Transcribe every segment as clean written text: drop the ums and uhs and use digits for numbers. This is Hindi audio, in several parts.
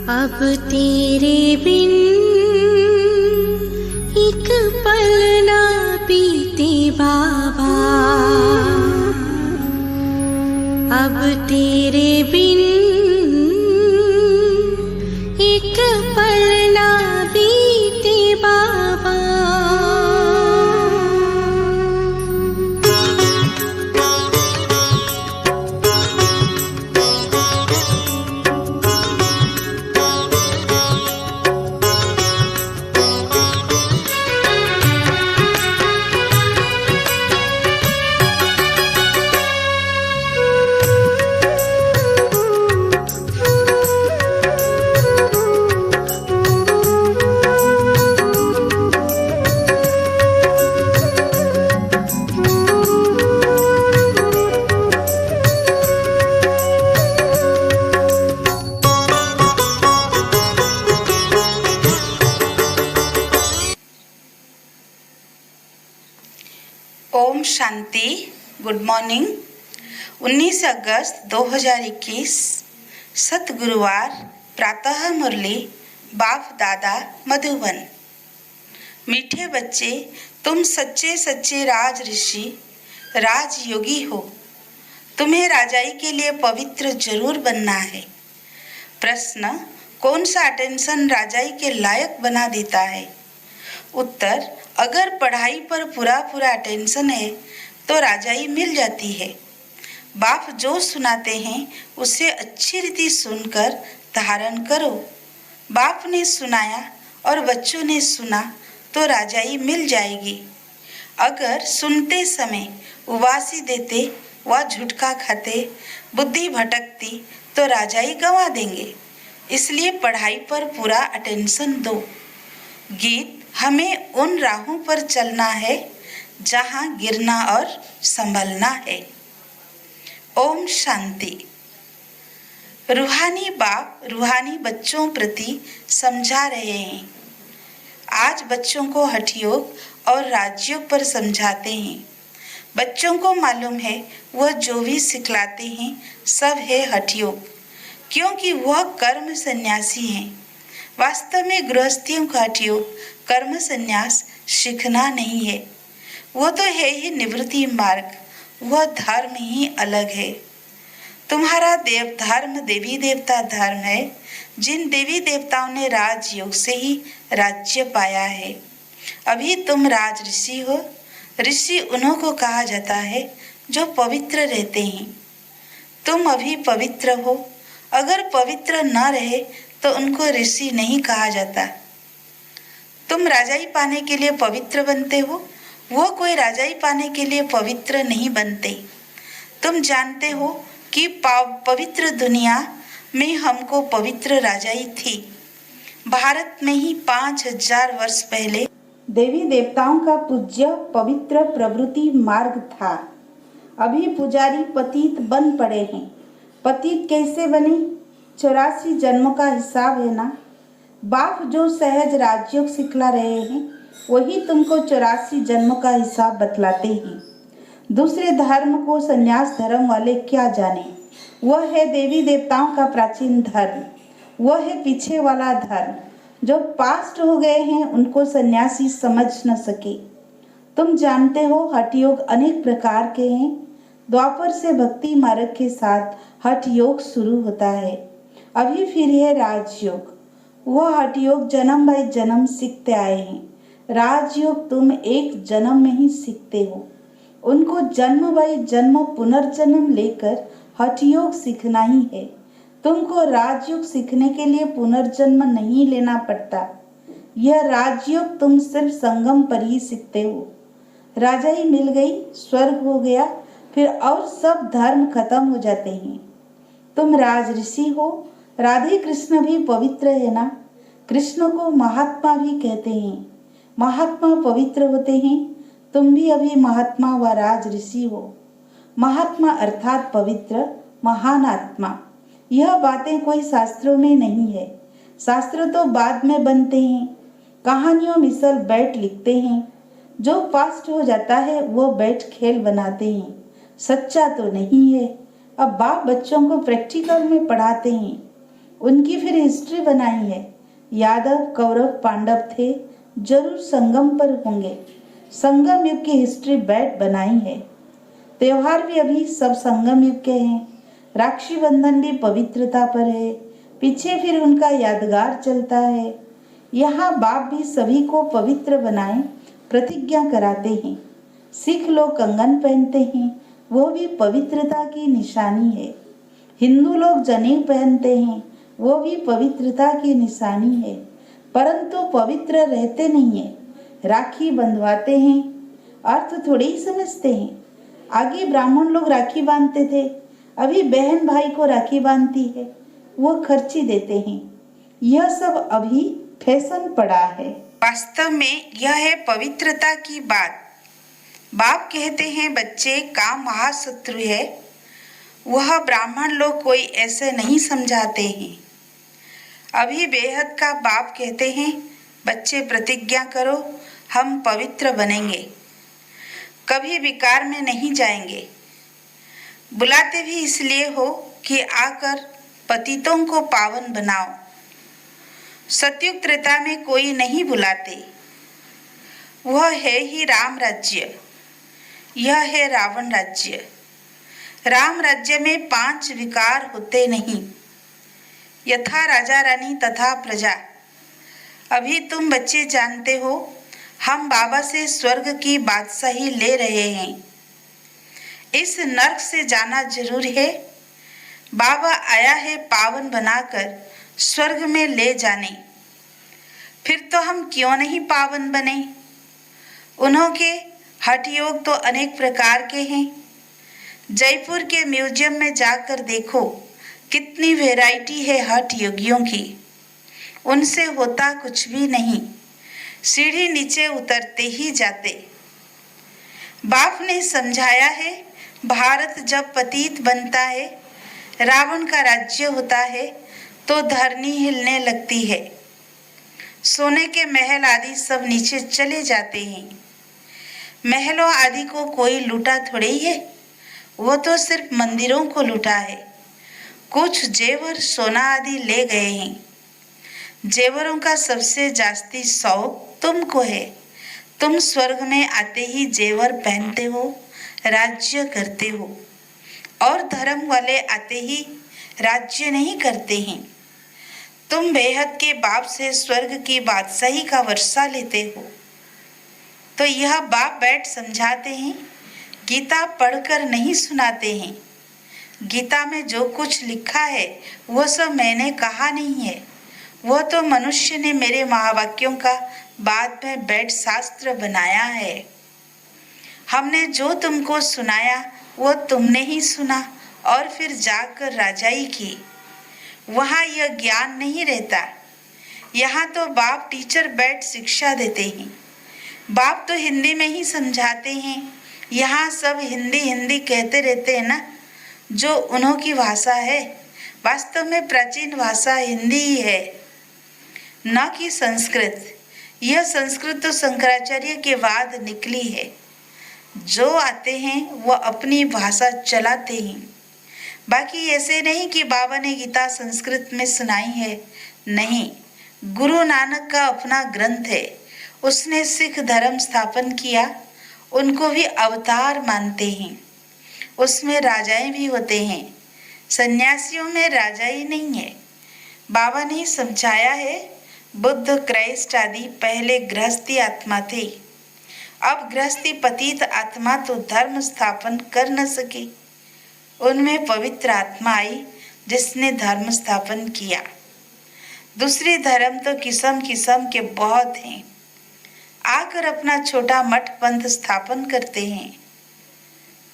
अब तेरे बिन एक पल ना बीते बाबा, अब तेरे बिन एक पल ना बीते बाबा। ओम शांति। Good morning. 19 अगस्त 2021 सतगुरुवार। प्रातः मुरली बाप दादा मधुबन। मीठे बच्चे, तुम सच्चे सच्चे राज ऋषि राज योगी हो। तुम्हें राजाई के लिए पवित्र जरूर बनना है। प्रश्न, कौन सा अटेंशन राजाई के लायक बना देता है? उत्तर, अगर पढ़ाई पर पूरा पूरा अटेंशन है तो राजाई मिल जाती है। बाप जो सुनाते हैं उसे अच्छी रीति सुनकर धारण करो। बाप ने सुनाया और बच्चों ने सुना तो राजाई मिल जाएगी। अगर सुनते समय उबासी देते व झुटका खाते, बुद्धि भटकती तो राजाई गंवा देंगे। इसलिए पढ़ाई पर पूरा अटेंशन दो। गीत, हमें उन राहों पर चलना है जहां गिरना और संभलना है। ओम शांति। रूहानी बाप रूहानी बच्चों प्रति समझा रहे हैं। आज बच्चों को हठयोग और राजयोग पर समझाते हैं। बच्चों को मालूम है वह जो भी सिखलाते हैं सब है हठयोग, क्योंकि वह कर्म सन्यासी हैं। वास्तव में गृहस्थियों का हठयोग कर्म संन्यास सीखना नहीं है, वो तो है ही निवृत्ति मार्ग। वह धर्म ही अलग है। तुम्हारा देव धर्म देवी देवता धर्म है। जिन देवी देवताओं ने राजयोग से ही राज्य पाया है। अभी तुम राज ऋषि हो। ऋषि उन्हों को कहा जाता है जो पवित्र रहते हैं। तुम अभी पवित्र हो। अगर पवित्र न रहे तो उनको ऋषि नहीं कहा जाता। तुम राजाई पाने के लिए पवित्र बनते हो, वो कोई राजाई पाने के लिए पवित्र नहीं बनते। तुम जानते हो कि पवित्र दुनिया में हमको पवित्र राजाई थी। भारत में ही 5000 वर्ष पहले देवी देवताओं का पूज्य पवित्र प्रवृत्ति मार्ग था। अभी पुजारी पतित बन पड़े हैं। पतित कैसे बने? 84 जन्मों का हिसाब है ना। बाप जो सहज राजयोग सिखला रहे हैं वही तुमको 84 जन्मों का हिसाब बतलाते हैं। दूसरे धर्म को संन्यास धर्म वाले क्या जाने। वह है देवी देवताओं का प्राचीन धर्म। वह है पीछे वाला धर्म। जो पास्ट हो गए हैं उनको सन्यासी समझ न सके। तुम जानते हो हठयोग अनेक प्रकार के हैं। द्वापर से भक्ति मार्ग के साथ हठयोग शुरू होता है। अभी फिर है राजयोग। वह हठयोग जन्म बाई जन्म सीखते आए हैं। राजयोग तुम एक जन्म में ही सीखते हो। उनको जन्म बाई जन्म पुनर्जन्म लेकर हठयोग सीखना ही है। तुमको राजयोग सीखने के लिए पुनर्जन्म नहीं लेना पड़ता। यह राजयोग तुम सिर्फ संगम पर ही सीखते हो। राजाई मिल गई, स्वर्ग हो गया, फिर और सब धर्म खत्म हो जाते हैं। तुम राज ऋषि हो। राधे कृष्ण भी पवित्र है ना। कृष्ण को महात्मा भी कहते हैं। महात्मा पवित्र होते हैं। तुम भी अभी महात्मा व राज ऋषि हो। महात्मा अर्थात पवित्र, महान आत्मा। यह बातें कोई शास्त्रों में नहीं है। शास्त्र तो बाद में बनते हैं। कहानियों मिसल बैठ लिखते हैं। जो पास्ट हो जाता है वो बैठ खेल बनाते हैं। सच्चा तो नहीं है। अब बाप बच्चों को प्रैक्टिकल में पढ़ाते हैं। उनकी फिर हिस्ट्री बनाई है। यादव कौरव पांडव थे, जरूर संगम पर होंगे। संगम युग की हिस्ट्री बैठ बनाई है। त्योहार भी अभी सब संगम युग के हैं। राखी बंधन भी पवित्रता पर है, पीछे फिर उनका यादगार चलता है। यहाँ बाप भी सभी को पवित्र बनाए प्रतिज्ञा कराते हैं। सिख लोग कंगन पहनते हैं, वो भी पवित्रता की निशानी है। हिंदू लोग जनेऊ पहनते हैं, वो भी पवित्रता की निशानी है, परंतु पवित्र रहते नहीं है। राखी बंधवाते हैं, अर्थ थोड़ी ही समझते हैं। आगे ब्राह्मण लोग राखी बांधते थे, अभी बहन भाई को राखी बांधती है, वो खर्ची देते हैं। यह सब अभी फैशन पड़ा है। वास्तव में यह है पवित्रता की बात। बाप कहते हैं बच्चे का महाशत्रु है, वह ब्राह्मण लोग कोई ऐसे नहीं समझाते हैं। अभी बेहद का बाप कहते हैं बच्चे प्रतिज्ञा करो, हम पवित्र बनेंगे, कभी विकार में नहीं जाएंगे। बुलाते भी इसलिए हो कि आकर पतितों को पावन बनाओ। सतयुग त्रेता में कोई नहीं बुलाते, वह है ही राम राज्य, यह है रावण राज्य। राम राज्य में 5 विकार होते नहीं, यथा राजा रानी तथा प्रजा। अभी तुम बच्चे जानते हो हम बाबा से स्वर्ग की बादशाही ले रहे हैं। इस नर्क से जाना जरूरी है। बाबा आया है पावन बनाकर स्वर्ग में ले जाने। फिर तो हम क्यों नहीं पावन बने। उन्हों के हठ योग तो अनेक प्रकार के हैं। जयपुर के म्यूजियम में जाकर देखो कितनी वैरायटी है हठ योगियों की। उनसे होता कुछ भी नहीं, सीढ़ी नीचे उतरते ही जाते। बाप ने समझाया है भारत जब पतित बनता है, रावण का राज्य होता है, तो धरनी हिलने लगती है। सोने के महल आदि सब नीचे चले जाते हैं। महलों आदि को कोई लूटा थोड़े ही है, वो तो सिर्फ मंदिरों को लूटा है। कुछ जेवर सोना आदि ले गए हैं। जेवरों का सबसे जास्ती शौक तुमको है। तुम स्वर्ग में आते ही जेवर पहनते हो, राज्य करते हो, और धर्म वाले आते ही राज्य नहीं करते हैं। तुम बेहद के बाप से स्वर्ग की बादशाही का वर्षा लेते हो। तो यह बाप बैठ समझाते हैं, गीता पढ़कर नहीं सुनाते हैं। गीता में जो कुछ लिखा है वो सब मैंने कहा नहीं है, वो तो मनुष्य ने मेरे महावाक्यों का बाद में बैठ शास्त्र बनाया है। हमने जो तुमको सुनाया वो तुमने ही सुना और फिर जाकर राजाई की। वहाँ यह ज्ञान नहीं रहता। यहाँ तो बाप टीचर बैठ शिक्षा देते हैं। बाप तो हिंदी में ही समझाते हैं। यहाँ सब हिंदी हिंदी कहते रहते हैं ना, जो उन्हों की भाषा है। वास्तव में प्राचीन भाषा हिंदी ही है, न कि संस्कृत। यह संस्कृत तो शंकराचार्य के बाद निकली है। जो आते हैं वो अपनी भाषा चलाते हैं। बाकी ऐसे नहीं कि बाबा ने गीता संस्कृत में सुनाई है, नहीं। गुरु नानक का अपना ग्रंथ है, उसने सिख धर्म स्थापन किया। उनको भी अवतार मानते हैं। उसमें राजाएं भी होते हैं, सन्यासियों में राजाई नहीं है। बाबा ने समझाया है, बुद्ध क्राइस्ट आदि पहले गृहस्थी आत्मा थे। अब गृहस्थी पतित आत्मा तो धर्म स्थापन कर न सके। उनमें पवित्र आत्मा आई जिसने धर्म स्थापन किया। दूसरी धर्म तो किस्म किस्म के बहुत हैं, आकर अपना छोटा मठ पंथ स्थापन करते हैं।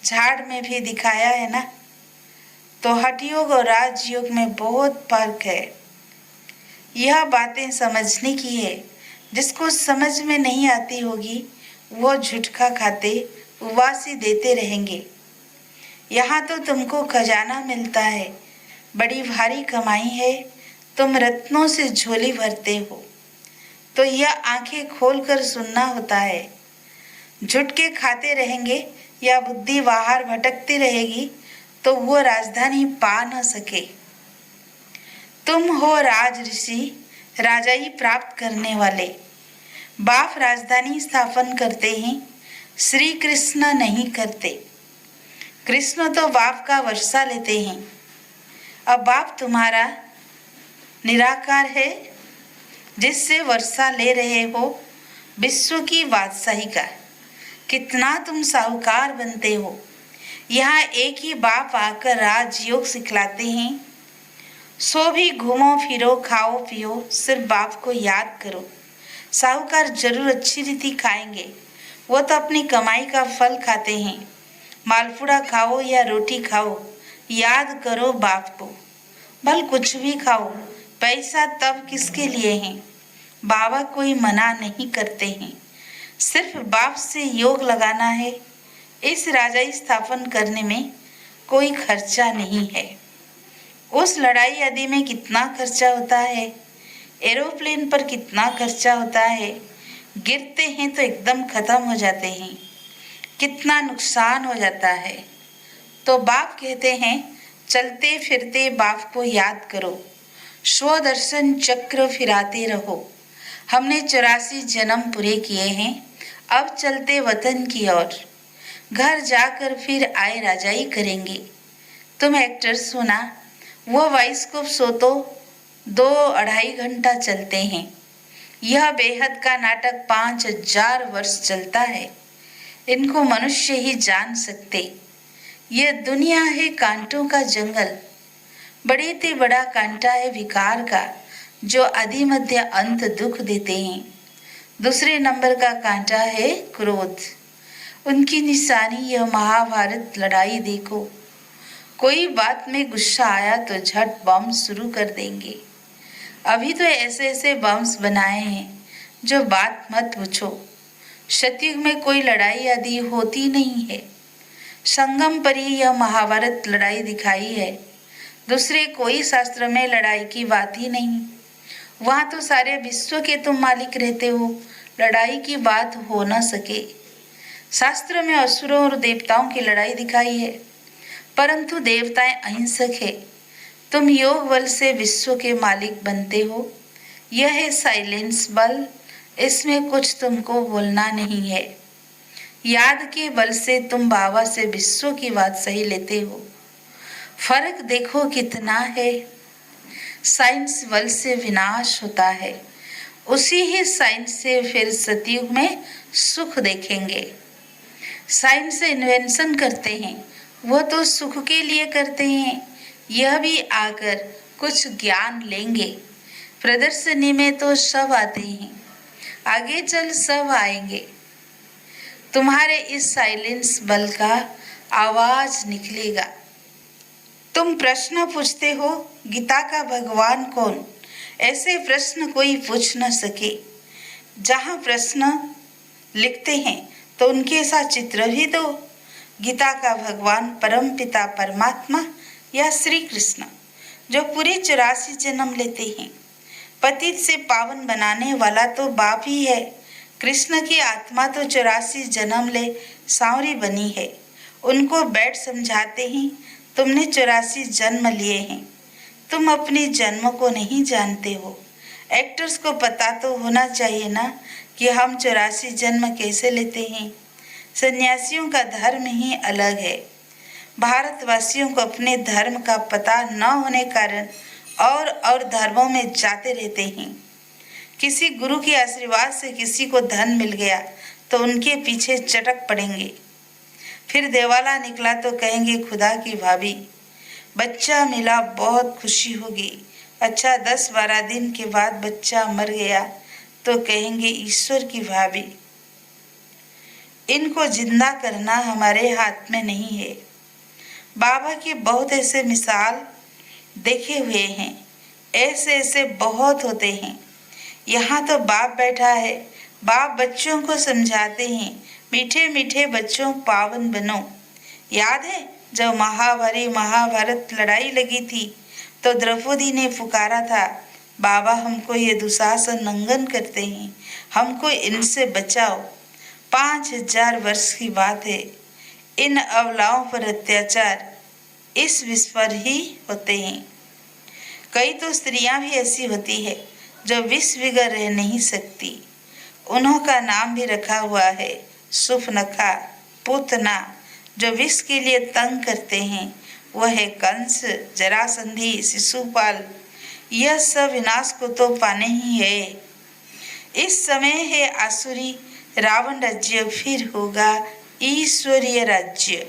झाड़ में भी दिखाया है ना। तो हठ योग और राजयोग में बहुत फर्क है। यह बातें समझने की है। जिसको समझ में नहीं आती होगी वो झुटका खाते उवासी देते रहेंगे। यहाँ तो तुमको खजाना मिलता है, बड़ी भारी कमाई है, तुम रत्नों से झोली भरते हो। तो यह आंखें खोलकर सुनना होता है। झुटके खाते रहेंगे या बुद्धि बाहर भटकती रहेगी तो वो राजधानी पा न सके। तुम हो राज ऋषि, राजाई प्राप्त करने वाले। बाप राजधानी स्थापन करते हैं, श्री कृष्ण नहीं करते। कृष्ण तो बाप का वर्षा लेते हैं। अब बाप तुम्हारा निराकार है, जिससे वर्षा ले रहे हो विश्व की बादशाही का। कितना तुम साहूकार बनते हो। यहाँ एक ही बाप आकर राजयोग सिखलाते हैं। सो भी घूमो फिरो खाओ पियो, सिर्फ बाप को याद करो। साहूकार जरूर अच्छी रीति खाएंगे, वो तो अपनी कमाई का फल खाते हैं। मालपुड़ा खाओ या रोटी खाओ, याद करो बाप को। भल कुछ भी खाओ, पैसा तब किसके लिए है। बाबा कोई मना नहीं करते हैं, सिर्फ बाप से योग लगाना है। इस राजाई स्थापन करने में कोई खर्चा नहीं है। उस लड़ाई आदि में कितना खर्चा होता है, एरोप्लेन पर कितना खर्चा होता है। गिरते हैं तो एकदम खत्म हो जाते हैं, कितना नुकसान हो जाता है। तो बाप कहते हैं चलते फिरते बाप को याद करो, स्वदर्शन चक्र फिराते रहो। हमने 84 जन्म पूरे किए हैं, अब चलते वतन की ओर। घर जाकर फिर आए राजाई करेंगे। तुम एक्टर्स हो ना, वह बाइस्कोप सो तो 2-2.5 घंटा चलते हैं। यह बेहद का नाटक 5000 वर्ष चलता है। इनको मनुष्य ही जान सकते। यह दुनिया है कांटों का जंगल। बड़े ते बड़ा कांटा है विकार का, जो आदि मध्य अंत दुख देते हैं। दूसरे नंबर का कांटा है क्रोध। उनकी निशानी यह महाभारत लड़ाई देखो। कोई बात में गुस्सा आया तो झट बम शुरू कर देंगे। अभी तो ऐसे ऐसे बम्स बनाए हैं जो बात मत पूछो। सतयुग में कोई लड़ाई आदि होती नहीं है। संगम पर ही यह महाभारत लड़ाई दिखाई है। दूसरे कोई शास्त्र में लड़ाई की बात ही नहीं। वहां तो सारे विश्व के तुम मालिक रहते हो, लड़ाई की बात हो न सके। शास्त्र में असुरों और देवताओं की लड़ाई दिखाई है, परंतु देवताएं अहिंसक है। तुम योग बल से विश्व के मालिक बनते हो। यह है साइलेंस बल, इसमें कुछ तुमको बोलना नहीं है। याद के बल से तुम बाबा से विश्व की बात सही लेते हो। फर्क देखो कितना है। साइंस बल से विनाश होता है, उसी ही साइंस से फिर सतयुग में सुख देखेंगे। साइंस से इन्वेंशन करते हैं, वो तो सुख के लिए करते हैं। यह भी आकर कुछ ज्ञान लेंगे। प्रदर्शनी में तो सब आते हैं, आगे चल सब आएंगे। तुम्हारे इस साइलेंस बल का आवाज निकलेगा। तुम प्रश्न पूछते हो गीता का भगवान कौन? ऐसे प्रश्न कोई पूछ न सके। जहाँ प्रश्न लिखते हैं तो उनके साथ चित्र भी दो। गीता का भगवान परम पिता परमात्मा या श्री कृष्ण, जो पूरे 84 जन्म लेते हैं। पतित से पावन बनाने वाला तो बाप ही है। कृष्ण की आत्मा तो 84 जन्म ले सांवरी बनी है। उनको बैठ समझाते हैं, तुमने 84 जन्म लिए हैं, तुम अपने जन्म को नहीं जानते हो। एक्टर्स को पता तो होना चाहिए ना कि हम 84 जन्म कैसे लेते हैं। सन्यासियों का धर्म ही अलग है। भारतवासियों को अपने धर्म का पता न होने कारण और धर्मों में जाते रहते हैं। किसी गुरु के आशीर्वाद से किसी को धन मिल गया तो उनके पीछे चटक पड़ेंगे। फिर देवाला निकला तो कहेंगे खुदा की भाभी, बच्चा मिला बहुत खुशी होगी। अच्छा 10-12 दिन के बाद बच्चा मर गया तो कहेंगे ईश्वर की भाभी। इनको जिंदा करना हमारे हाथ में नहीं है। बाबा के बहुत ऐसे मिसाल देखे हुए हैं, ऐसे ऐसे बहुत होते हैं। यहाँ तो बाप बैठा है, बाप बच्चों को समझाते हैं, मीठे मीठे बच्चों पावन बनो। याद है जब महाभारत लड़ाई लगी थी तो द्रौपदी ने पुकारा था, बाबा हमको ये दुशासन नंगन करते हैं, हमको इनसे बचाओ। 5000 वर्ष की बात है। इन अबलाओं पर अत्याचार इस विश्व पर ही होते हैं। कई तो स्त्रियां भी ऐसी होती है जो विष बिगर रह नहीं सकती। उन्हों का नाम भी रखा हुआ है सुफनखा, पूतना, जो विष के लिए तंग करते हैं। वह है कंस, जरासंधि, शिशुपाल। यह सब विनाश को तो पाने ही है। इस समय है आसुरी रावण राज्य, फिर होगा ईश्वरीय राज्य।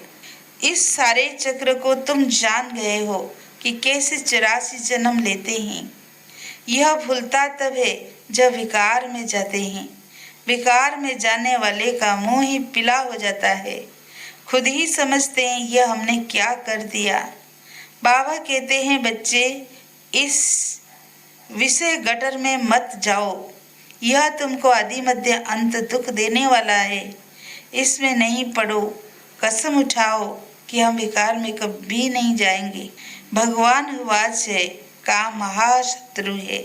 इस सारे चक्र को तुम जान गए हो कि कैसे 84 जन्म लेते हैं। यह भूलता तब है जब विकार में जाते हैं। विकार में जाने वाले का मुंह ही पीला हो जाता है। खुद ही समझते हैं यह हमने क्या कर दिया। बाबा कहते हैं बच्चे, इस विषय गटर में मत जाओ। यह तुमको आदि मध्य अंत दुख देने वाला है। इसमें नहीं पड़ो। कसम उठाओ कि हम विकार में कभी नहीं जाएंगे। भगवान वाच है, काम महाशत्रु है।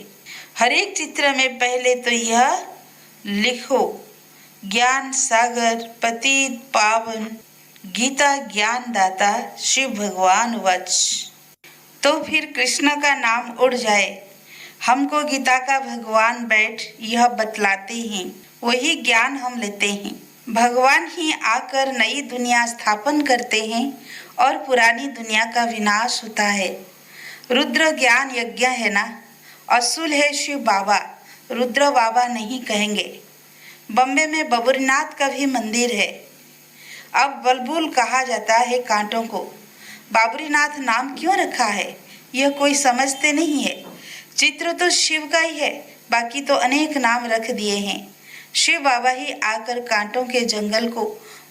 हर एक चित्र में पहले तो यह लिखो, ज्ञान सागर पतित पावन, गीता ज्ञान दाता शिव भगवान वच। तो फिर कृष्ण का नाम उड़ जाए। हमको गीता का भगवान बैठ यह बतलाते हैं, वही ज्ञान हम लेते हैं। भगवान ही आकर नई दुनिया स्थापन करते हैं और पुरानी दुनिया का विनाश होता है। रुद्र ज्ञान यज्ञ है ना, असूल है शिव बाबा, रुद्र बाबा नहीं कहेंगे। बम्बे में बबरीनाथ का भी मंदिर है। अब बलबुल कहा जाता है कांटों को। बाबरीनाथ नाम क्यों रखा है यह कोई समझते नहीं है। चित्र तो शिव का ही है, बाकी तो अनेक नाम रख दिए हैं। शिव बाबा ही आकर कांटों के जंगल को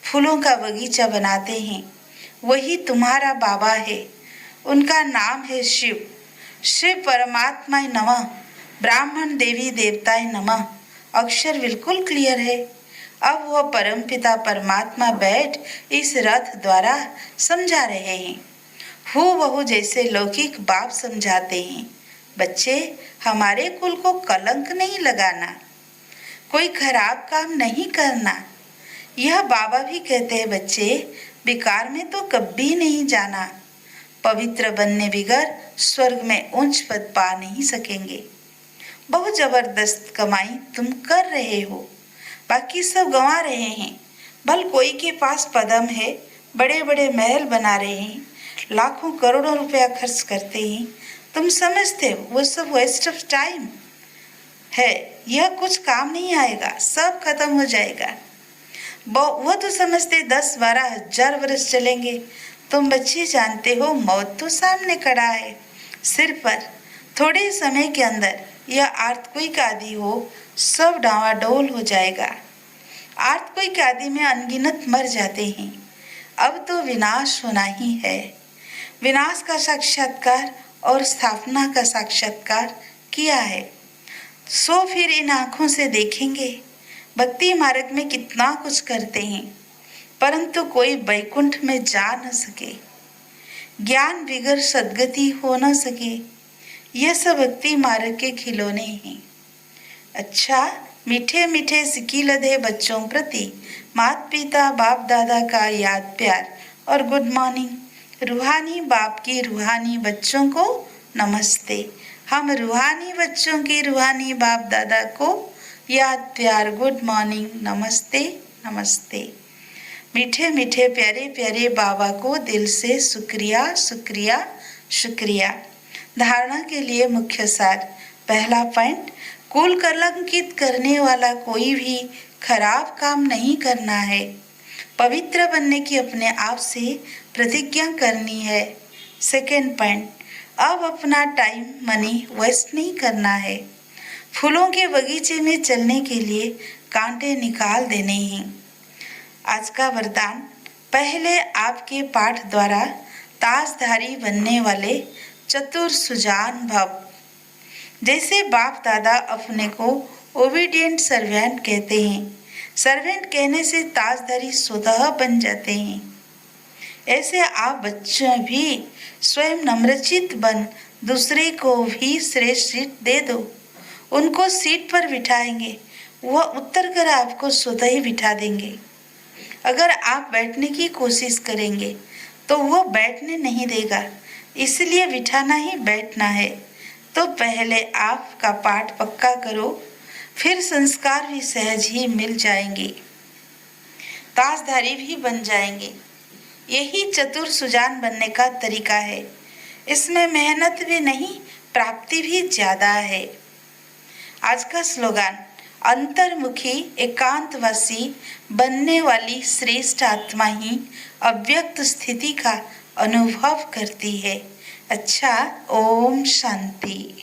फूलों का बगीचा बनाते हैं। वही तुम्हारा बाबा है, उनका नाम है शिव। शिव परमात्मा नमः, ब्राह्मण देवी देवताय नमः। अक्षर बिल्कुल क्लियर है। अब वह परमपिता परमात्मा बैठ इस रथ द्वारा समझा रहे हैं, हूबहू जैसे लौकिक बाप समझाते हैं। बच्चे, हमारे कुल को कलंक नहीं लगाना, कोई खराब काम नहीं करना। यह बाबा भी कहते हैं बच्चे, विकार में तो कभी नहीं जाना। पवित्र बनने बिगर स्वर्ग में ऊंच पद पा नहीं सकेंगे। बहुत जबरदस्त कमाई तुम कर रहे हो, बाकी सब गंवा रहे हैं। भल कोई के पास पदम है, बड़े बड़े महल बना रहे हैं, लाखों करोड़ों रुपया खर्च करते हैं। तुम समझते हो वो सब वेस्ट ऑफ टाइम है, यह कुछ काम नहीं आएगा, सब खत्म हो जाएगा। वो तो समझते 10-12 हजार वर्ष चलेंगे। तुम बच्चे जानते हो मौत तो सामने खड़ा है सिर पर। थोड़े समय के अंदर यह अर्थक्वेक आदि हो, सब डावाडोल हो जाएगा। अर्थक्वेक आदि में अनगिनत मर जाते हैं। अब तो विनाश होना ही है। विनाश का साक्षात्कार और स्थापना का साक्षात्कार किया है, सो फिर इन आँखों से देखेंगे। भक्ति मार्ग में कितना कुछ करते हैं, परंतु कोई वैकुंठ में जा न सके, ज्ञान बिगर सद्गति हो न सके। यह सब भक्ति मार्ग के खिलौने हैं। अच्छा, मीठे मीठे सिक्की लदे बच्चों प्रति माता पिता बाप दादा का याद प्यार और गुड मॉर्निंग। रूहानी बाप की रूहानी बच्चों को नमस्ते। हम रूहानी बच्चों की रूहानी बाप दादा को याद प्यार गुड मॉर्निंग, नमस्ते नमस्ते। मीठे मीठे प्यारे प्यारे बाबा को दिल से शुक्रिया शुक्रिया शुक्रिया। धारणा के लिए मुख्य सार। पहला पॉइंट, कुल कलंकित करने वाला कोई भी खराब काम नहीं करना है। पवित्र बनने की अपने आप से प्रतिज्ञा करनी है। सेकेंड पॉइंट, अब अपना टाइम मनी वेस्ट नहीं करना है। फूलों के बगीचे में चलने के लिए कांटे निकाल देने हैं। आज का वरदान, पहले आपके पाठ द्वारा ताजधारी बनने वाले चतुर सुजान भव। जैसे बाप दादा अपने को ओबीडियंट सर्वेंट कहते हैं, सर्वेंट कहने से ताजधारी स्वतः बन जाते हैं, ऐसे आप बच्चे भी स्वयं नम्रचित बन दूसरे को भी श्रेष्ठ सीट दे दो। उनको सीट पर बिठाएंगे, वह उत्तर कर आपको स्वतः ही बिठा देंगे। अगर आप बैठने की कोशिश करेंगे तो वह बैठने नहीं देगा, इसलिए बिठाना ही बैठना है। तो पहले आप का पाठ पक्का करो, फिर संस्कार भी सहज ही मिल जाएंगे, ताजधारी भी बन जाएंगे। यही चतुर सुजान बनने का तरीका है। इसमें मेहनत भी नहीं, प्राप्ति भी ज्यादा है। आज का स्लोगान, अंतर्मुखी एकांतवासी बनने वाली श्रेष्ठ आत्मा ही अव्यक्त स्थिति का अनुभव करती है। अच्छा, ओम शांति।